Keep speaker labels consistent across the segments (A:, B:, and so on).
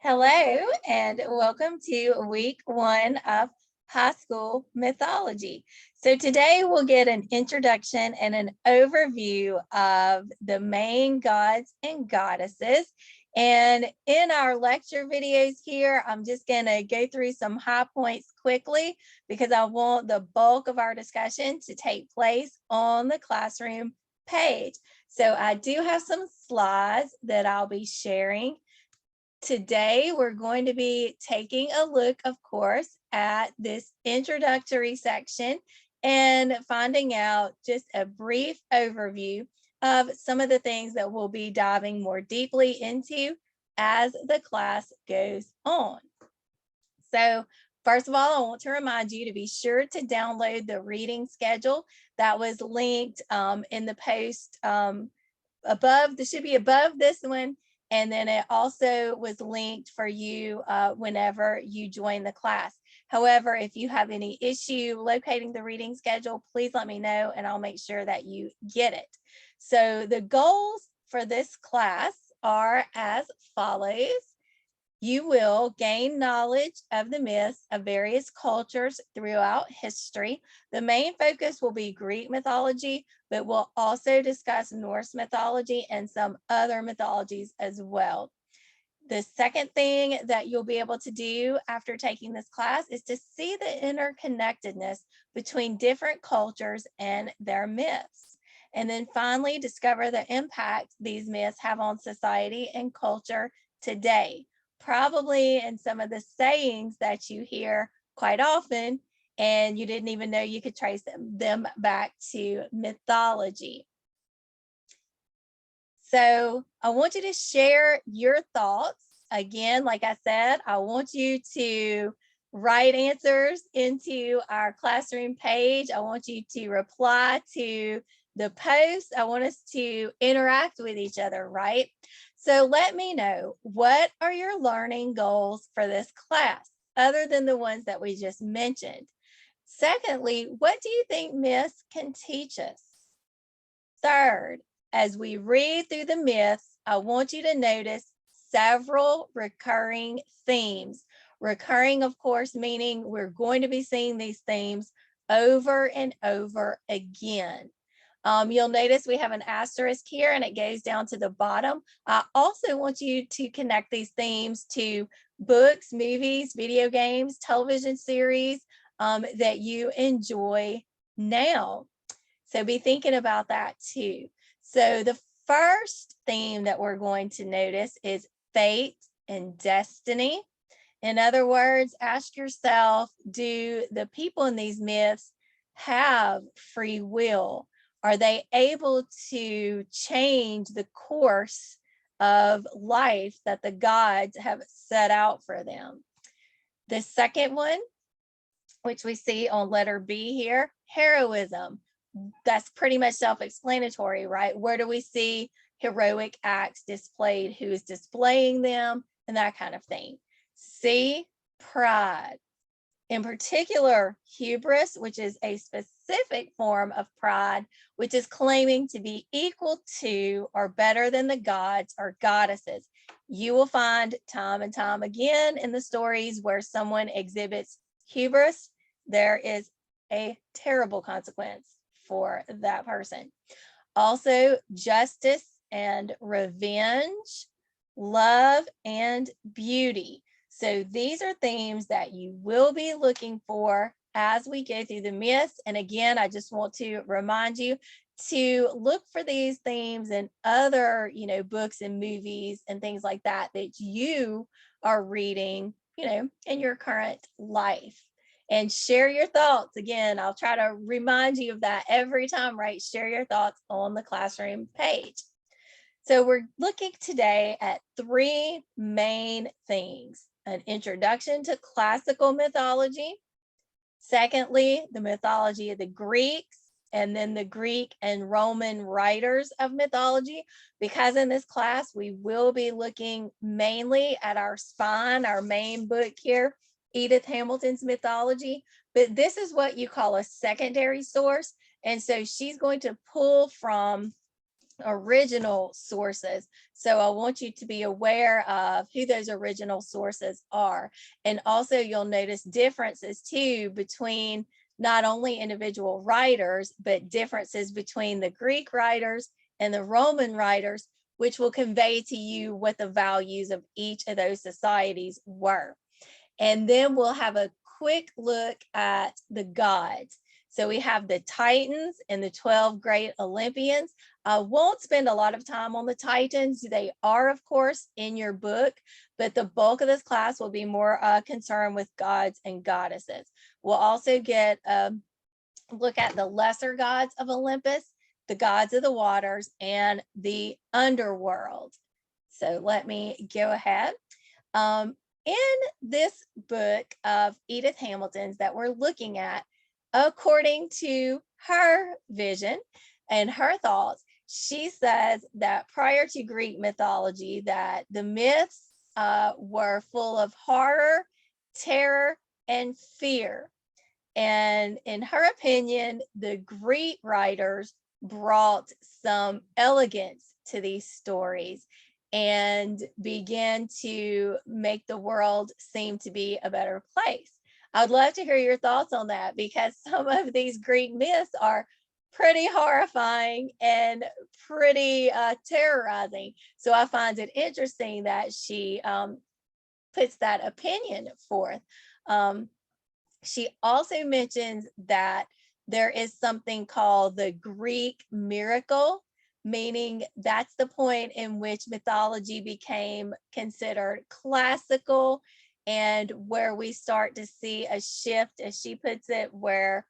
A: Hello, and welcome to week one of high school mythology. So today we'll get an introduction and an overview of the main gods and goddesses. And in our lecture videos here, I'm just going to go through some high points quickly because I want the bulk of our discussion to take place on the classroom page. So I do have some slides that I'll be sharing. Today, we're going to be taking a look, of course, at this introductory section and finding out just a brief overview of some of the things that we'll be diving more deeply into as the class goes on. So, first of all, I want to remind you to be sure to download the reading schedule that was linked in the post above. This should be above this one. And then it also was linked for you whenever you join the class. However, if you have any issue locating the reading schedule, please let me know and I'll make sure that you get it. So the goals for this class are as follows. You will gain knowledge of the myths of various cultures throughout history. The main focus will be Greek mythology, but we'll also discuss Norse mythology and some other mythologies as well. The second thing that you'll be able to do after taking this class is to see the interconnectedness between different cultures and their myths. And then finally, discover the impact these myths have on society and culture today. Probably in some of the sayings that you hear quite often, and you didn't even know you could trace them back to mythology. So I want you to share your thoughts. Again, like I said, I want you to write answers into our classroom page. I want you to reply to the post. I want us to interact with each other, right? So let me know, what are your learning goals for this class, other than the ones that we just mentioned? Secondly, what do you think myths can teach us? Third, as we read through the myths, I want you to notice several recurring themes. Recurring, of course, meaning we're going to be seeing these themes over and over again. You'll notice we have an asterisk here and it goes down to the bottom. I also want you to connect these themes to books, movies, video games, television series that you enjoy now. So be thinking about that too. So the first theme that we're going to notice is fate and destiny. In other words, ask yourself, do the people in these myths have free will? Are they able to change the course of life that the gods have set out for them? The second one, which we see on letter B here, heroism. That's pretty much self-explanatory, right? Where do we see heroic acts displayed? Who is displaying them? And that kind of thing. C, pride. In particular, hubris, which is a specific form of pride, which is claiming to be equal to or better than the gods or goddesses. You will find time and time again in the stories where someone exhibits hubris, there is a terrible consequence for that person. Also, justice and revenge, love and beauty. So these are themes that you will be looking for as we go through the myths. And again, I just want to remind you to look for these themes in other, books and movies and things like that that you are reading, in your current life. And share your thoughts. Again, I'll try to remind you of that every time, right? Share your thoughts on the classroom page. So we're looking today at three main things: an introduction to classical mythology, secondly, the mythology of the Greeks, and then the Greek and Roman writers of mythology, because in this class, we will be looking mainly at our spine, our main book here, Edith Hamilton's Mythology, but this is what you call a secondary source. And so she's going to pull from original sources. So I want you to be aware of who those original sources are. And also you'll notice differences too between not only individual writers, but differences between the Greek writers and the Roman writers, which will convey to you what the values of each of those societies were. And then we'll have a quick look at the gods. So we have the Titans and the 12 great Olympians. I won't spend a lot of time on the Titans. They are, of course, in your book, but the bulk of this class will be more concerned with gods and goddesses. We'll also get a look at the lesser gods of Olympus, the gods of the waters, and the underworld. So let me go ahead. In this book of Edith Hamilton's that we're looking at, according to her vision and her thoughts, she says that prior to Greek mythology, that the myths were full of horror, terror, and fear. And in her opinion, the Greek writers brought some elegance to these stories and began to make the world seem to be a better place. I'd love to hear your thoughts on that, because some of these Greek myths are pretty horrifying and pretty terrorizing. So I find it interesting that she puts that opinion forth. She also mentions that there is something called the Greek miracle, meaning that's the point in which mythology became considered classical, and where we start to see a shift, as she puts it, where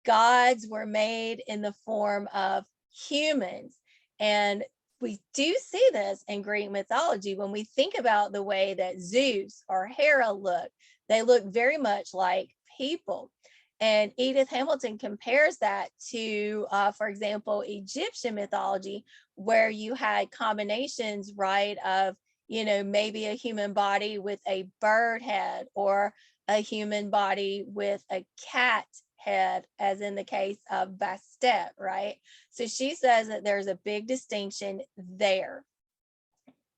A: gods were made in the form of humans. And we do see this in Greek mythology when we think about the way that Zeus or Hera look. They look very much like people. And Edith Hamilton compares that to, for example, Egyptian mythology, where you had combinations, right, of, maybe a human body with a bird head, or a human body with a cat head, as in the case of Bastet, right? So she says that there's a big distinction there.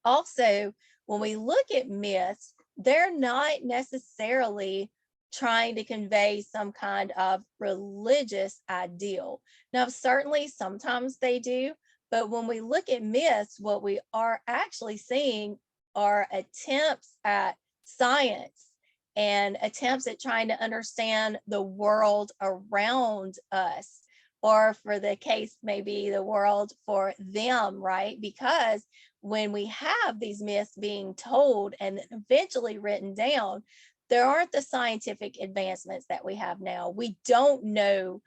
A: Also, when we look at myths, they're not necessarily trying to convey some kind of religious ideal. Now, certainly sometimes they do, but when we look at myths, what we are actually seeing are attempts at science and attempts at trying to understand the world around us, or for the case, maybe the world for them, right? Because when we have these myths being told and eventually written down, there aren't the scientific advancements that we have now. We don't know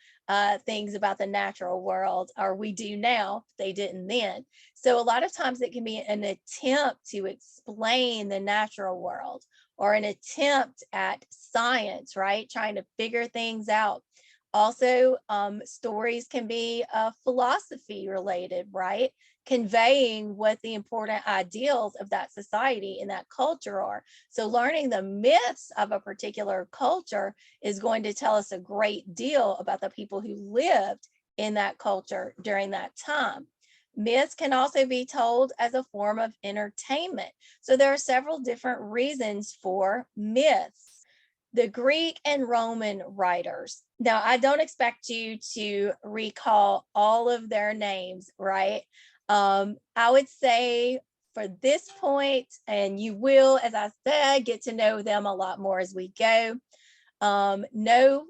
A: things about the natural world, or we do now, they didn't then. So a lot of times it can be an attempt to explain the natural world, or an attempt at science, right? Trying to figure things out. Also, stories can be philosophy related, right? Conveying what the important ideals of that society and that culture are. So learning the myths of a particular culture is going to tell us a great deal about the people who lived in that culture during that time. Myths can also be told as a form of entertainment. So there are several different reasons for myths. The Greek and Roman writers. Now, I don't expect you to recall all of their names, right? I would say for this point, and you will, as I said, get to know them a lot more as we go. No,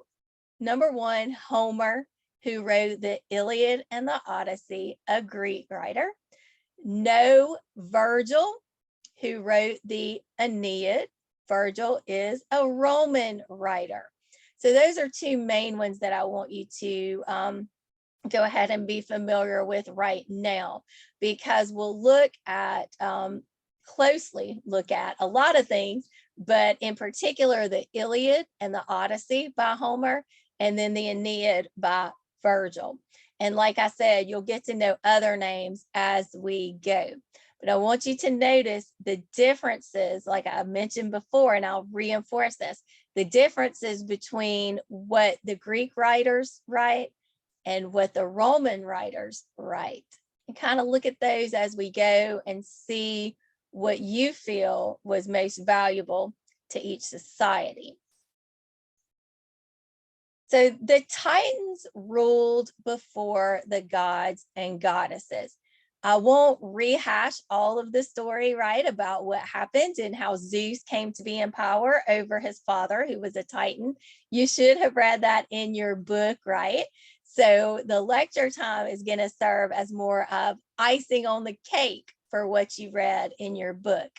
A: number one, Homer, who wrote the Iliad and the Odyssey, a Greek writer. No, Virgil, who wrote the Aeneid. Virgil is a Roman writer. So those are two main ones that I want you to go ahead and be familiar with right now, because we'll look at closely look at a lot of things, but in particular the Iliad and the Odyssey by Homer, and then the Aeneid by Virgil. And like I said, you'll get to know other names as we go. But I want you to notice the differences, like I mentioned before, and I'll reinforce this, the differences between what the Greek writers write and what the Roman writers write. and kind of look at those as we go and see what you feel was most valuable to each society. So the Titans ruled before the gods and goddesses. I won't rehash all of the story, right, about what happened and how Zeus came to be in power over his father, who was a Titan. You should have read that in your book, right? So the lecture time is going to serve as more of icing on the cake for what you read in your book.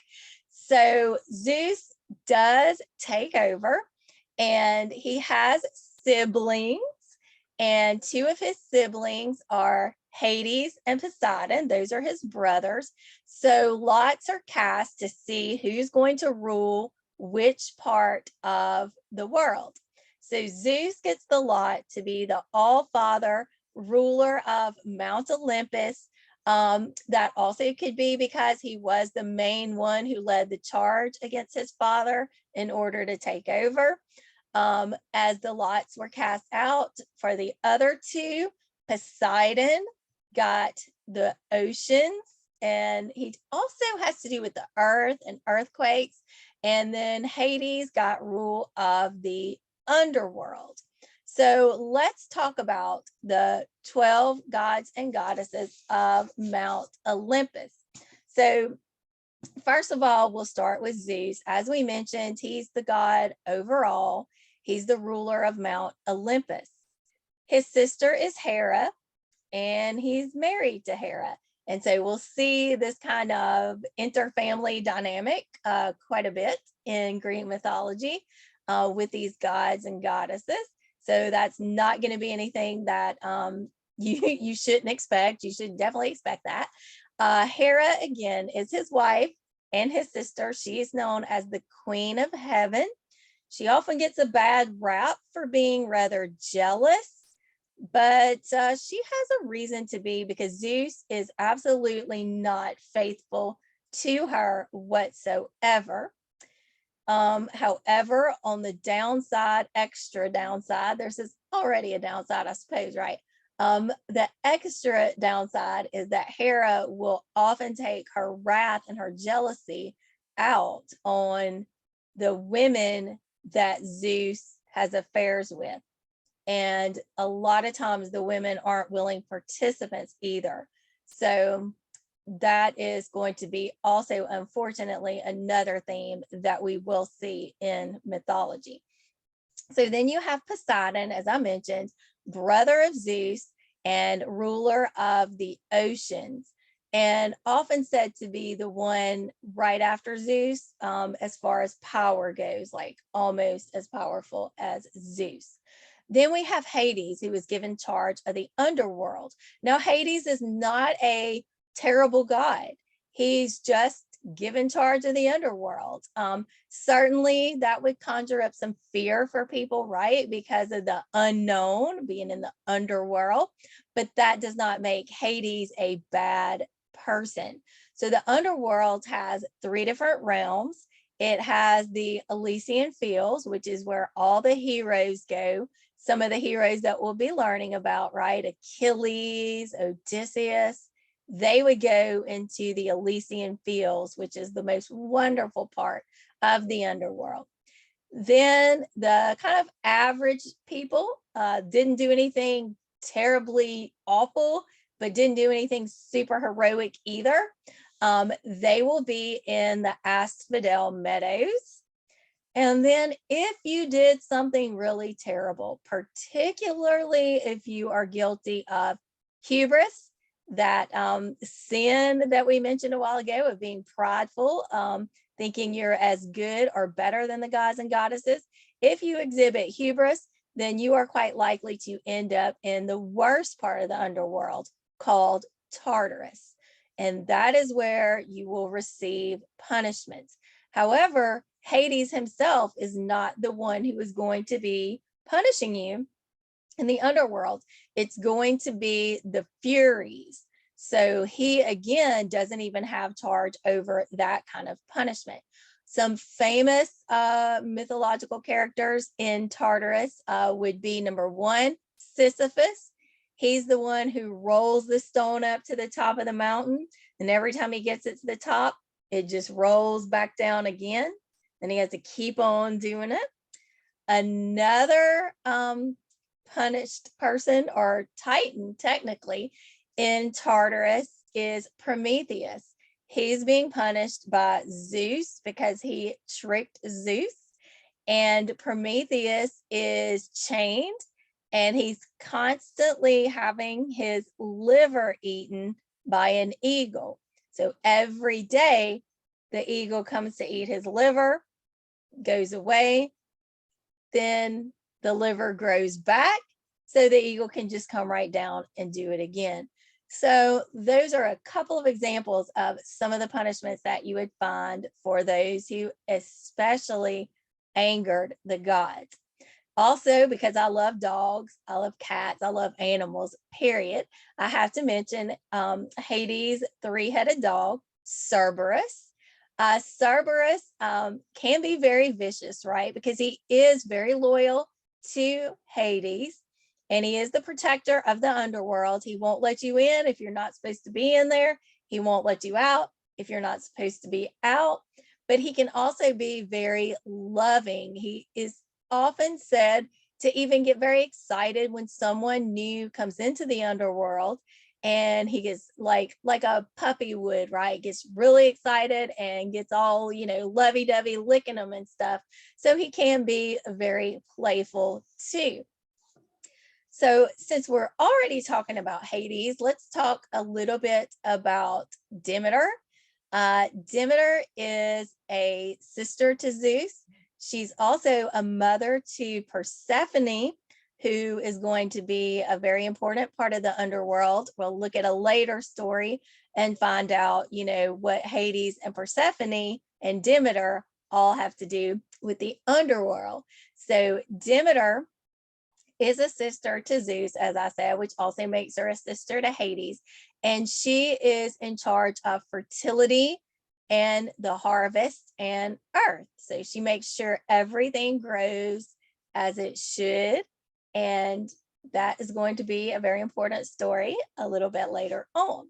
A: So Zeus does take over, and he has siblings, and two of his siblings are Hades and Poseidon. Those are his brothers. So lots are cast to see who's going to rule which part of the world. So Zeus gets the lot to be the all-father ruler of Mount Olympus. That also could be because he was the main one who led the charge against his father in order to take over. As the lots were cast out for the other two, Poseidon got the oceans, and he also has to do with the earth and earthquakes. And then Hades got rule of the underworld. So let's talk about the 12 gods and goddesses of Mount Olympus. So first of all, we'll start with Zeus. As we mentioned, he's the god overall. He's the ruler of Mount Olympus. His sister is Hera, and he's married to Hera. And so we'll see this kind of interfamily dynamic quite a bit in Greek mythology with these gods and goddesses. So that's not going to be anything that you shouldn't expect. You should definitely expect that. Hera, again, is his wife and his sister. She is known as the Queen of Heaven. She often gets a bad rap for being rather jealous, but she has a reason to be, because Zeus is absolutely not faithful to her whatsoever. However, on the downside, extra downside, there's already a downside, I suppose, right? The extra downside is that Hera will often take her wrath and her jealousy out on the women that Zeus has affairs with. And a lot of times the women aren't willing participants either. So that is going to be also, unfortunately, another theme that we will see in mythology. So then you have Poseidon, as I mentioned, brother of Zeus and ruler of the oceans, and often said to be the one right after Zeus as far as power goes, like almost as powerful as Zeus. Then we have Hades, who was given charge of the underworld. Now, Hades is not a terrible god. He's just given charge of the underworld. Certainly that would conjure up some fear for people, right? Because of the unknown, being in the underworld, but that does not make Hades a bad person. So the underworld has 3 different realms. It has the Elysian Fields, which is where all the heroes go. Some of the heroes that we'll be learning about, right? Achilles, Odysseus, they would go into the Elysian Fields, which is the most wonderful part of the underworld. Then the kind of average people didn't do anything terribly awful, but didn't do anything super heroic either. They will be in the Asphodel Meadows. And then if you did something really terrible, particularly if you are guilty of hubris, that sin that we mentioned a while ago of being prideful, thinking you're as good or better than the gods and goddesses, if you exhibit hubris, then you are quite likely to end up in the worst part of the underworld called Tartarus. And that is where you will receive punishment. However, Hades himself is not the one who is going to be punishing you in the underworld. It's going to be the Furies. So he, again, doesn't even have charge over that kind of punishment. Some famous mythological characters in Tartarus would be, number 1, Sisyphus. He's the one who rolls the stone up to the top of the mountain. And every time he gets it to the top, it just rolls back down again. And he has to keep on doing it. Another punished person, or Titan technically, in Tartarus is Prometheus. He's being punished by Zeus because he tricked Zeus. And Prometheus is chained and he's constantly having his liver eaten by an eagle. So every day the eagle comes to eat his liver, goes away, then the liver grows back so the eagle can just come right down and do it again. So those are a couple of examples of some of the punishments that you would find for those who especially angered the gods. Also, because I love dogs, I love cats, I love animals, period, I have to mention Hades' three-headed dog, Cerberus. Cerberus can be very vicious, right? Because he is very loyal to Hades, and he is the protector of the underworld. He won't let you in if you're not supposed to be in there. He won't let you out if you're not supposed to be out. But he can also be very loving. He is often said to even get very excited when someone new comes into the underworld, and he gets like a puppy would, right? Gets really excited and gets all, lovey-dovey, licking them and stuff. So he can be very playful too. So since we're already talking about Hades, let's talk a little bit about Demeter. Demeter is a sister to Zeus. She's also a mother to Persephone, who is going to be a very important part of the underworld. We'll look at a later story and find out, what Hades and Persephone and Demeter all have to do with the underworld. So Demeter is a sister to Zeus, as I said, which also makes her a sister to Hades. And she is in charge of fertility and the harvest and earth. So she makes sure everything grows as it should. And that is going to be a very important story a little bit later on.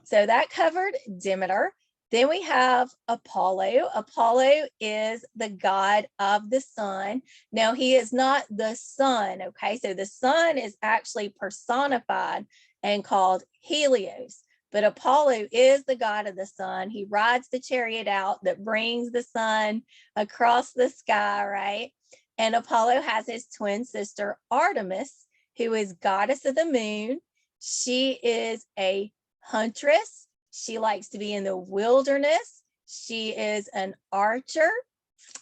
A: So that covered Demeter. Then we have Apollo. Apollo is the god of the sun. Now, he is not the sun, okay? So the sun is actually personified and called Helios, but Apollo is the god of the sun. He rides the chariot out that brings the sun across the sky, right? And Apollo has his twin sister, Artemis, who is goddess of the moon. She is a huntress. She likes to be in the wilderness. She is an archer,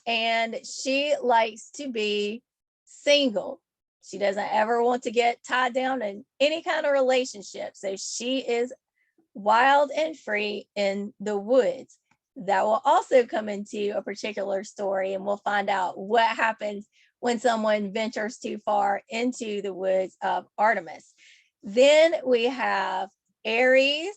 A: and she likes to be single. She doesn't ever want to get tied down in any kind of relationship. So she is wild and free in the woods. That will also come into a particular story, and we'll find out what happens when someone ventures too far into the woods of Artemis. Then we have Ares.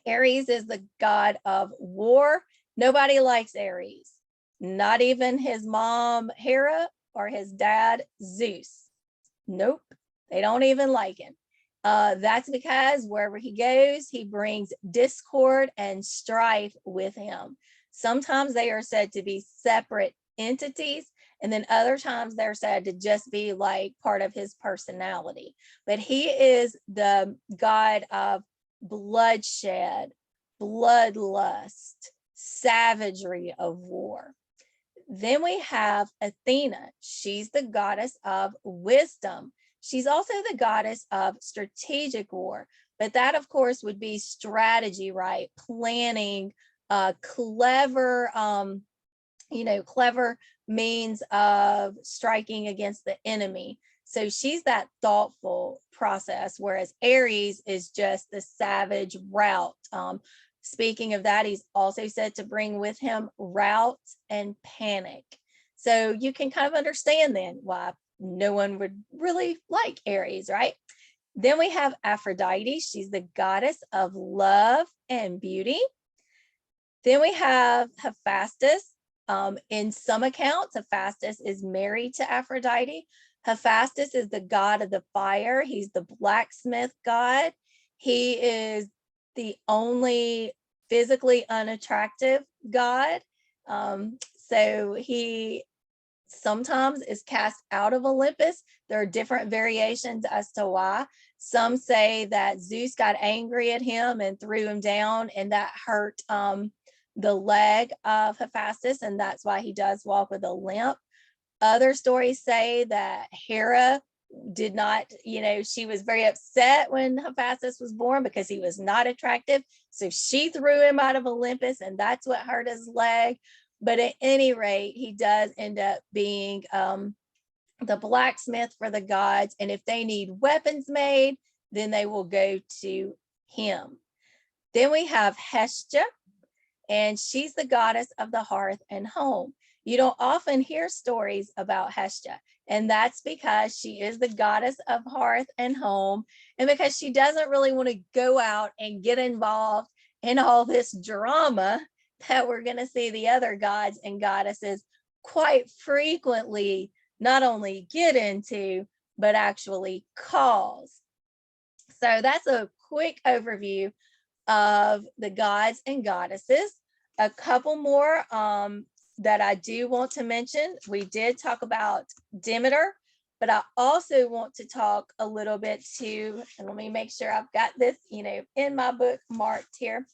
A: Ares is the god of war. Nobody likes Ares, not even his mom, Hera, or his dad, Zeus. Nope, they don't even like him. That's because wherever he goes, he brings discord and strife with him. Sometimes they are said to be separate entities, and then other times they're said to just be like part of his personality. But he is the god of bloodshed, bloodlust, savagery of war. Then we have Athena. She's the goddess of wisdom. She's also the goddess of strategic war, but that of course would be strategy, right? Planning, clever, clever means of striking against the enemy. So she's that thoughtful process, whereas Ares is just the savage rout. Speaking of that, he's also said to bring with him rout and panic. So you can kind of understand then why no one would really like Ares, right? Then we have Aphrodite. She's the goddess of love and beauty. Then we have Hephaestus. In some accounts, Hephaestus is married to Aphrodite. Hephaestus is the god of the fire. He's the blacksmith god. He is the only physically unattractive god. So he sometimes is cast out of Olympus. There are different variations as to why. Some say that Zeus got angry at him and threw him down, and that hurt the leg of Hephaestus, and that's why he does walk with a limp. Other stories say that Hera did not, she was very upset when Hephaestus was born because he was not attractive. So she threw him out of Olympus, and that's what hurt his leg. But at any rate, he does end up being the blacksmith for the gods. And if they need weapons made, then they will go to him. Then we have Hestia, and she's the goddess of the hearth and home. You don't often hear stories about Hestia, and that's because she is the goddess of hearth and home, and because she doesn't really want to go out and get involved in all this drama that we're going to see the other gods and goddesses quite frequently not only get into, but actually cause. So that's a quick overview of the gods and goddesses. A couple more that I do want to mention. We did talk about Demeter, but I also want to talk a little bit too, and let me make sure I've got this, in my book marked here,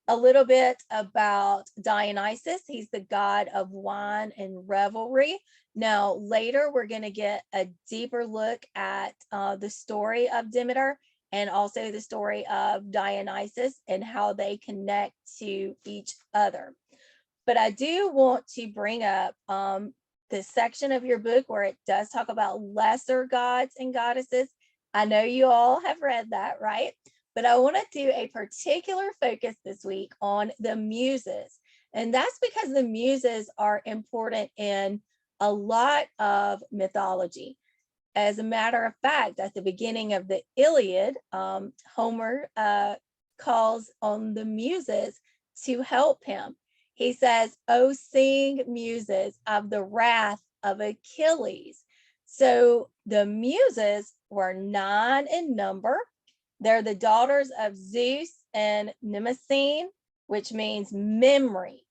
A: a little bit about Dionysus. He's the god of wine and revelry. Now, later we're going to get a deeper look at the story of Demeter and also the story of Dionysus and how they connect to each other. But I do want to bring up the section of your book where it does talk about lesser gods and goddesses. I know you all have read that, right? But I want to do a particular focus this week on the muses. And that's because the muses are important in a lot of mythology. As a matter of fact, at the beginning of the Iliad, Homer calls on the muses to help him. He says, "Oh, sing muses of the wrath of Achilles." So the muses were 9 in number. They're the daughters of Zeus and Mnemosyne, which means memory.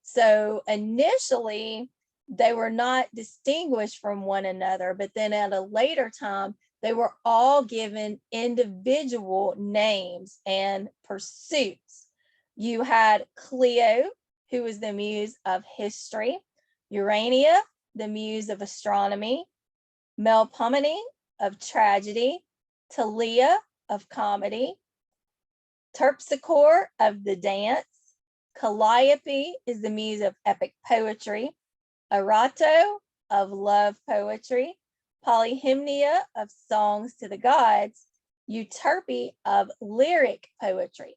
A: So initially, they were not distinguished from one another, but then at a later time, they were all given individual names and pursuits. You had Clio, who was the muse of history, Urania, the muse of astronomy, Melpomene of tragedy, Talia of comedy, Terpsichore of the dance, Calliope is the muse of epic poetry, Erato of love poetry, Polyhymnia of songs to the gods, Euterpe of lyric poetry.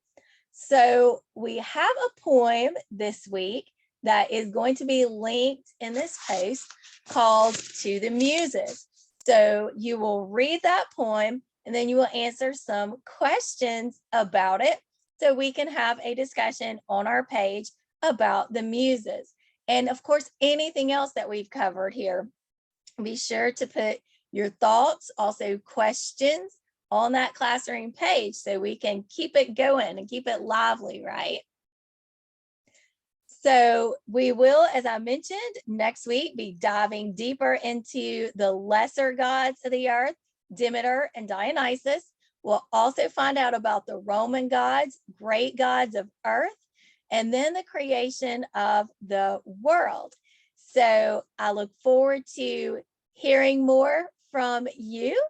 A: So we have a poem this week that is going to be linked in this post called To the Muses. So you will read that poem and then you will answer some questions about it so we can have a discussion on our page about the muses. And of course, anything else that we've covered here, be sure to put your thoughts, also questions on that classroom page so we can keep it going and keep it lively, right? So we will, as I mentioned, next week be diving deeper into the lesser gods of the earth, Demeter and Dionysus. We'll also find out about the Roman gods, great gods of earth, and then the creation of the world. So I look forward to hearing more from you.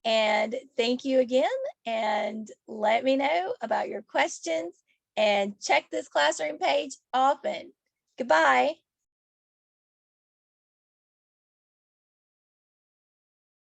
A: And thank you again. And let me know about your questions and check this classroom page often. Goodbye.